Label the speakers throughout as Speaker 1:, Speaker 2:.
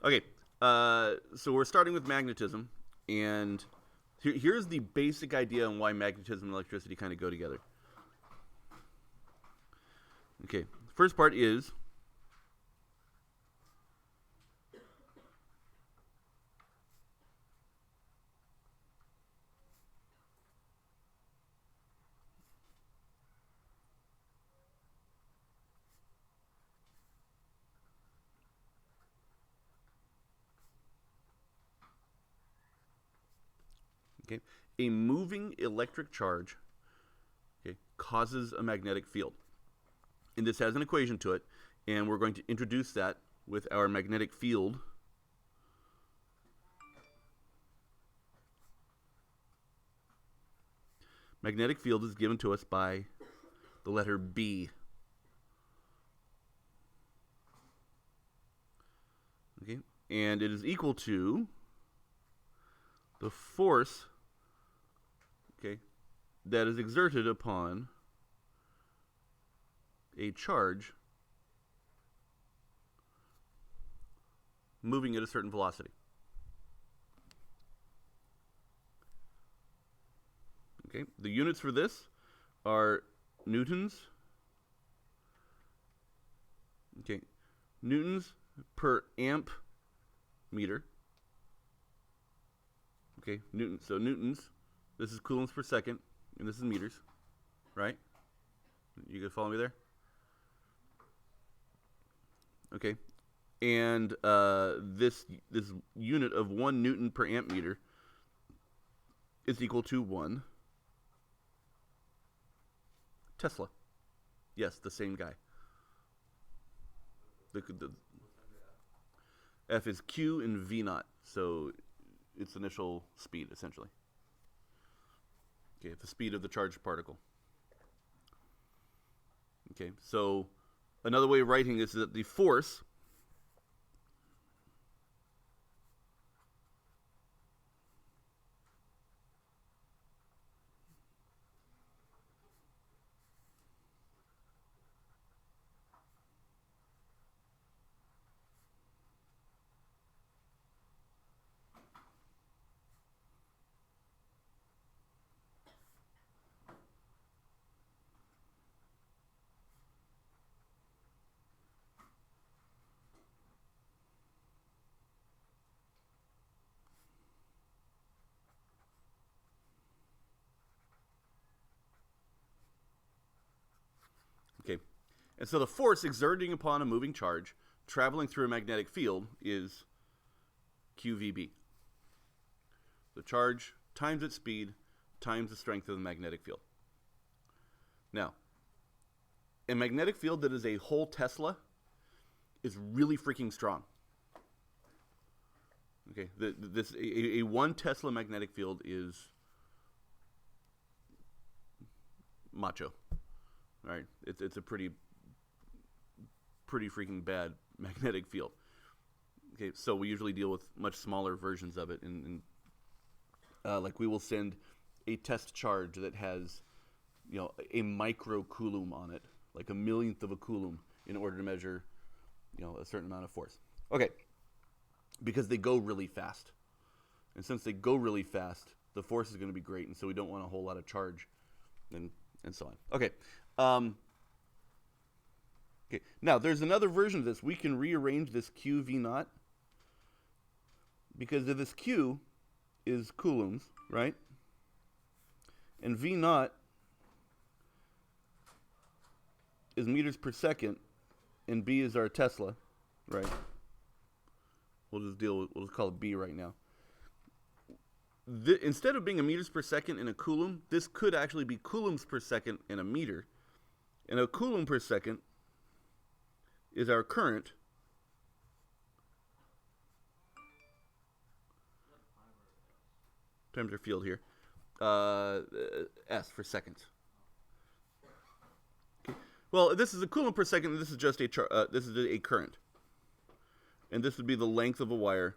Speaker 1: Okay, so we're starting with magnetism, and here's the basic idea on why magnetism and electricity kind of go together. Okay, first part is okay, a moving electric charge, okay, causes a magnetic field. And this has an equation to it, and we're going to introduce that with our magnetic field. Magnetic field is given to us by the letter B. Okay, and it is equal to the force, okay, that is exerted upon a charge moving at a certain velocity. Okay, the units for this are newtons. Okay, newtons per amp meter. Okay, newtons. So newtons. This is coulombs per second, and this is meters, right? You can follow me there? Okay, and this unit of 1 newton per amp meter is equal to 1 Tesla. Yes, the same guy. The F is Q and V naught, so its initial speed, essentially. Okay, the speed of the charged particle. Okay, so another way of writing this is that the force okay. And so the force exerting upon a moving charge traveling through a magnetic field is QVB. The charge times its speed times the strength of the magnetic field. Now, a magnetic field that is a whole Tesla is really freaking strong. Okay, a 1 Tesla magnetic field is macho. All right, it's a pretty freaking bad magnetic field. Okay, so we usually deal with much smaller versions of it, and like we will send a test charge that has, a micro coulomb on it, like a millionth of a coulomb, in order to measure, a certain amount of force. Okay, because they go really fast, and since they go really fast, the force is going to be great, and so we don't want a whole lot of charge, and so on. Okay. Okay. Now there's another version of this. We can rearrange this Q V naught because of this Q is coulombs, right? And V naught is meters per second, and B is our Tesla, right? We'll just call it B right now. Instead of being a meters per second in a coulomb, this could actually be coulombs per second in a meter. And a coulomb per second is our current times our field here. S for seconds. Okay. Well, this is a coulomb per second, and this is just a current. And this would be the length of a wire,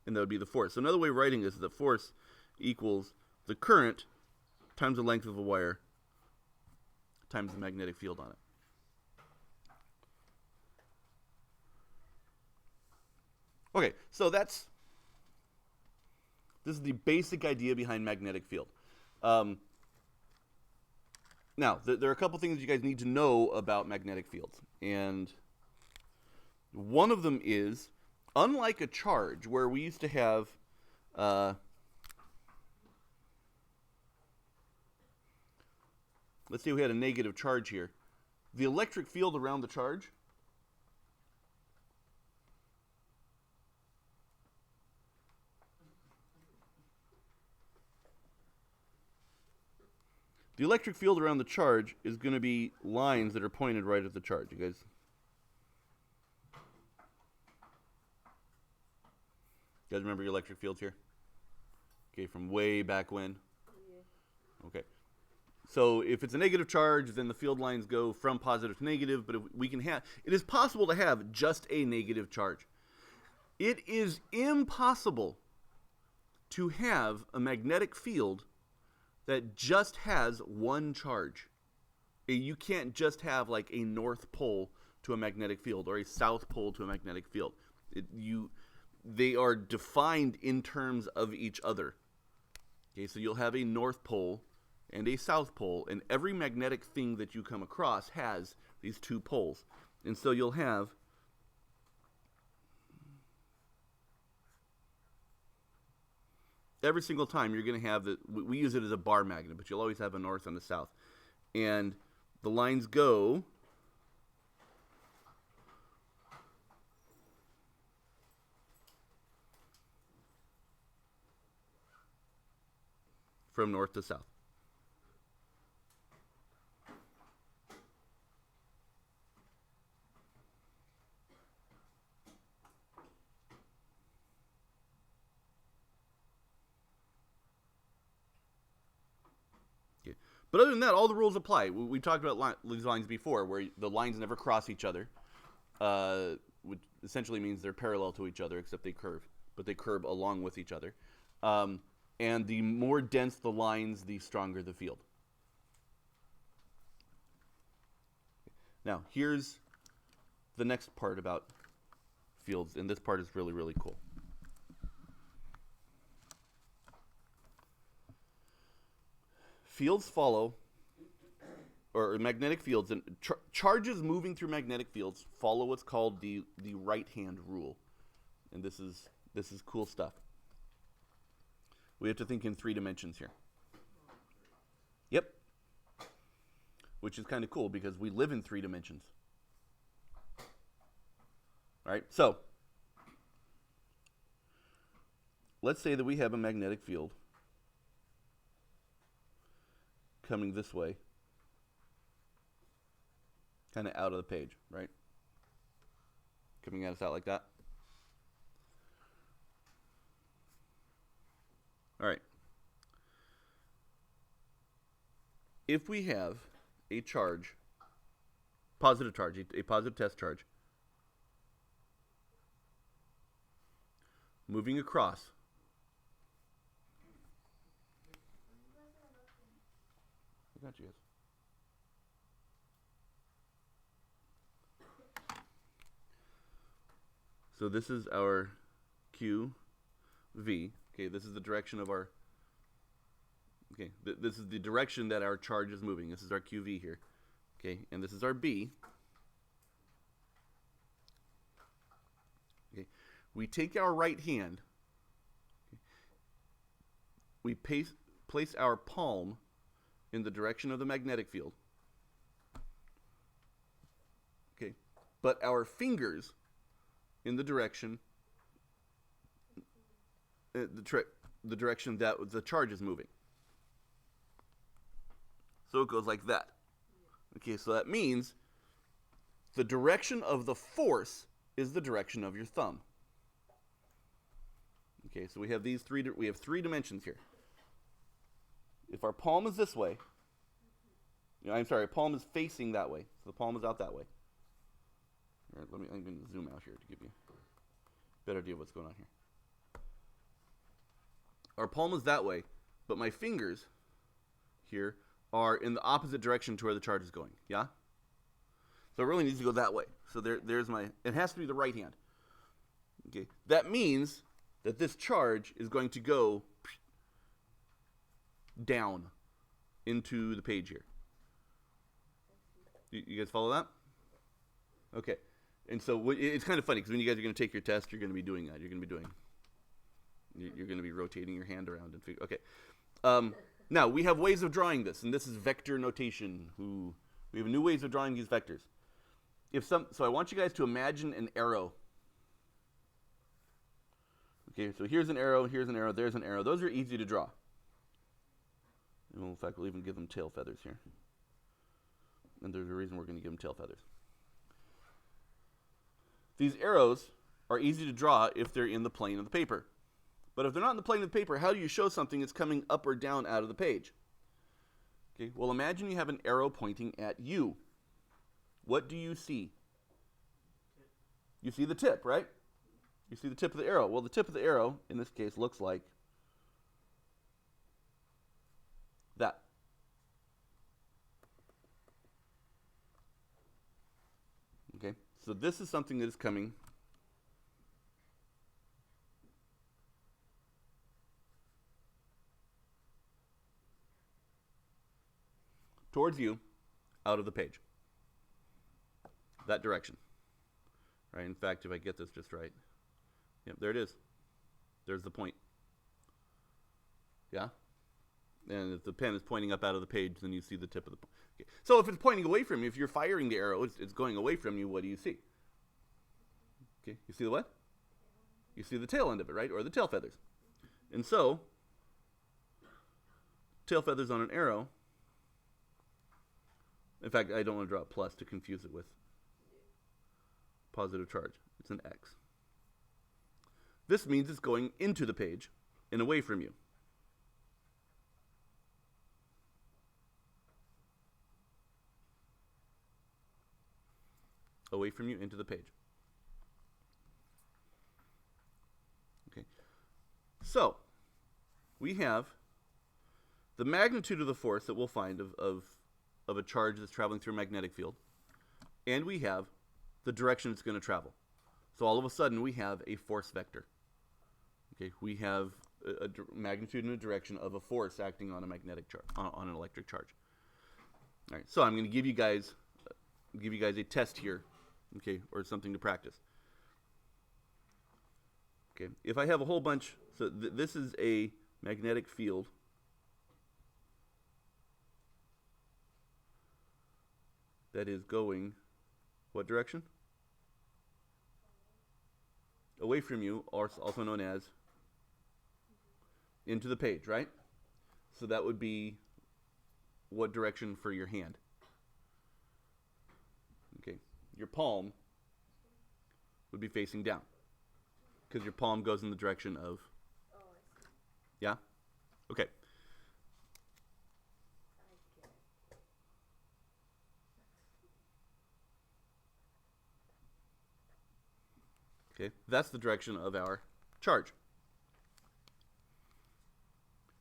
Speaker 1: and that would be the force. So another way of writing this is that force equals the current times the length of a wire times the magnetic field on it. Okay, so this is the basic idea behind magnetic field. Now, there are a couple things you guys need to know about magnetic fields. And one of them is, unlike a charge where we used to have let's say we had a negative charge here. The electric field around the charge is going to be lines that are pointed right at the charge. You guys remember your electric fields here? Okay, from way back when? Yeah. Okay. So if it's a negative charge, then the field lines go from positive to negative, but it is possible to have just a negative charge. It is impossible to have a magnetic field that just has one charge. You can't just have like a north pole to a magnetic field or a south pole to a magnetic field. They are defined in terms of each other. Okay, so you'll have a north pole and a south pole, and every magnetic thing that you come across has these two poles. And so you'll have every single time you're going to have we use it as a bar magnet, but you'll always have a north and a south. And the lines go from north to south. But other than that, all the rules apply. We talked about these lines before, where the lines never cross each other, which essentially means they're parallel to each other, except they curve. But they curve along with each other. And the more dense the lines, the stronger the field. Now, here's the next part about fields, and this part is really, really cool. Fields follow, or magnetic fields, and charges moving through magnetic fields follow what's called the right-hand rule. And this is cool stuff. We have to think in 3 dimensions here. Yep. Which is kind of cool because we live in 3 dimensions. All right, so let's say that we have a magnetic field coming this way, kind of out of the page, right? Coming at us out like that. All right. If we have a charge, positive charge, a positive test charge, moving across, I got you guys. So this is our QV. Okay, this is the direction of our. Okay, this is the direction that our charge is moving. This is our QV here. Okay, and this is our B. Okay, we take our right hand. Okay, we place our palm in the direction of the magnetic field. Okay, but our fingers in the direction the direction that the charge is moving. So it goes like that. Okay, so that means the direction of the force is the direction of your thumb. Okay, so we have we have 3 dimensions here. If our palm is this way, I'm sorry, our palm is facing that way. So the palm is out that way. All right, I'm going to zoom out here to give you a better idea of what's going on here. Our palm is that way, but my fingers here are in the opposite direction to where the charge is going. Yeah? So it really needs to go that way. So there's my, it has to be the right hand. Okay, that means that this charge is going to go down into the page here. You guys follow that? Okay. And so it's kind of funny because when you guys are going to take your test, you're going to be doing that. You're going to be rotating your hand around. Okay. Now, we have ways of drawing this, and this is vector notation. We have new ways of drawing these vectors. So I want you guys to imagine an arrow. Okay, so here's an arrow, there's an arrow. Those are easy to draw. Well, in fact, we'll even give them tail feathers here. And there's a reason we're going to give them tail feathers. These arrows are easy to draw if they're in the plane of the paper. But if they're not in the plane of the paper, how do you show something that's coming up or down out of the page? Okay, well, imagine you have an arrow pointing at you. What do you see? You see the tip, right? You see the tip of the arrow. Well, the tip of the arrow, in this case, looks like that. Okay, so this is something that is coming towards you out of the page. That direction. Right? In fact, if I get this just right, yep, there it is. There's the point. Yeah? And if the pen is pointing up out of the page, then you see the tip of the point. Okay. So if it's pointing away from you, if you're firing the arrow, it's going away from you, what do you see? Okay, you see the what? You see the tail end of it, right? Or the tail feathers. And so, tail feathers on an arrow. In fact, I don't want to draw a plus to confuse it with positive charge. It's an X. This means it's going into the page and away from you. Away from you, into the page. Okay. So, we have the magnitude of the force that we'll find of a charge that's traveling through a magnetic field, and we have the direction it's going to travel. So all of a sudden, we have a force vector. Okay, we have a magnitude and a direction of a force acting on a magnetic charge, on an electric charge. All right, so I'm going to give you guys a test here, okay, or something to practice. Okay, if I have a whole bunch, so this is a magnetic field. That is going, what direction? Away from you, also known as into the page, right? So that would be what direction for your hand? Okay, your palm would be facing down because your palm goes in the direction of, yeah? Okay. Okay, that's the direction of our charge.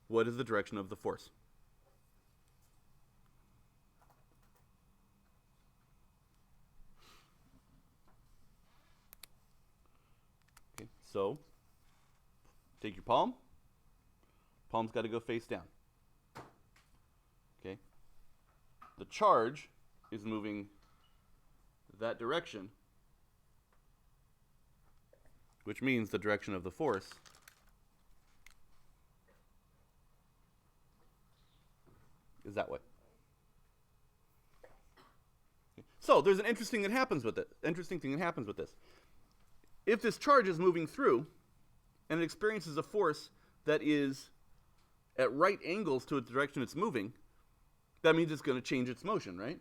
Speaker 1: What is the direction of the force? Okay, so take your palm. Palm's got to go face down. Okay. The charge is moving that direction, which means the direction of the force is that way. Okay. So there's an interesting thing that happens with this. If this charge is moving through and it experiences a force that is at right angles to its direction it's moving, that means it's going to change its motion, right?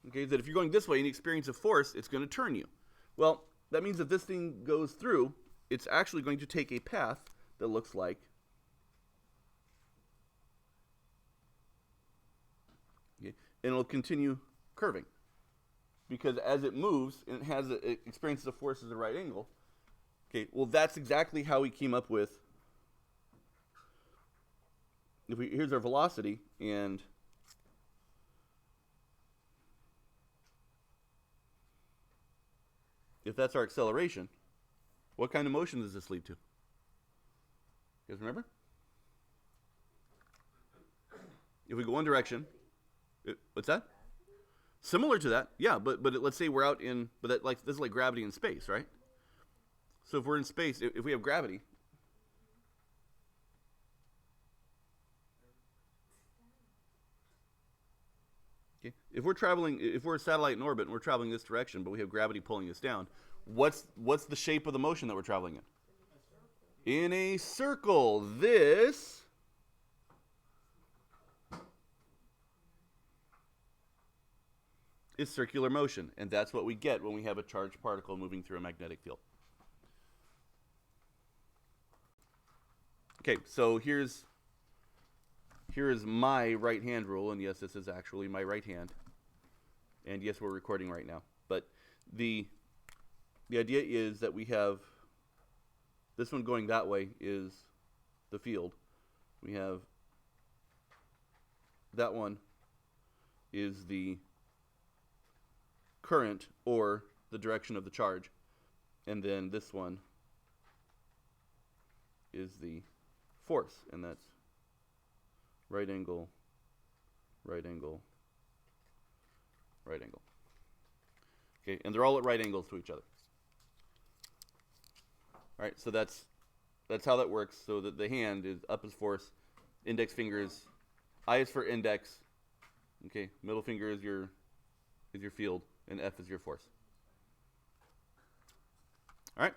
Speaker 1: Okay, that if you're going this way and you experience a force, it's going to turn you. Well, that means if this thing goes through, it's actually going to take a path that looks like okay, and it'll continue curving. Because as it moves and it experiences a force at a right angle, okay, well that's exactly how we came up with, here's our velocity, and if that's our acceleration, What kind of motion does this lead to? You guys remember? If we go one direction, what's that? Similar to that, yeah. But let's say we're out in, but that like this is like gravity in space, right? So if we're in space, if we have gravity, okay. If we're a satellite in orbit and we're traveling this direction, but we have gravity pulling us down, what's the shape of the motion that we're traveling in? In a circle. This is circular motion, and that's what we get when we have a charged particle moving through a magnetic field. Okay, so here's my right hand rule, and yes, this is actually my right hand, and yes, we're recording right now. But the idea is that we have this one going that way is the field. We have that one is the current or the direction of the charge, and then this one is the force, and that's right angle, right angle, right angle. Okay, and they're all at right angles to each other. All right, so that's how that works. So that the hand is up is force, index finger is, I is for index. Okay, middle finger is your field, and F is your force. All right.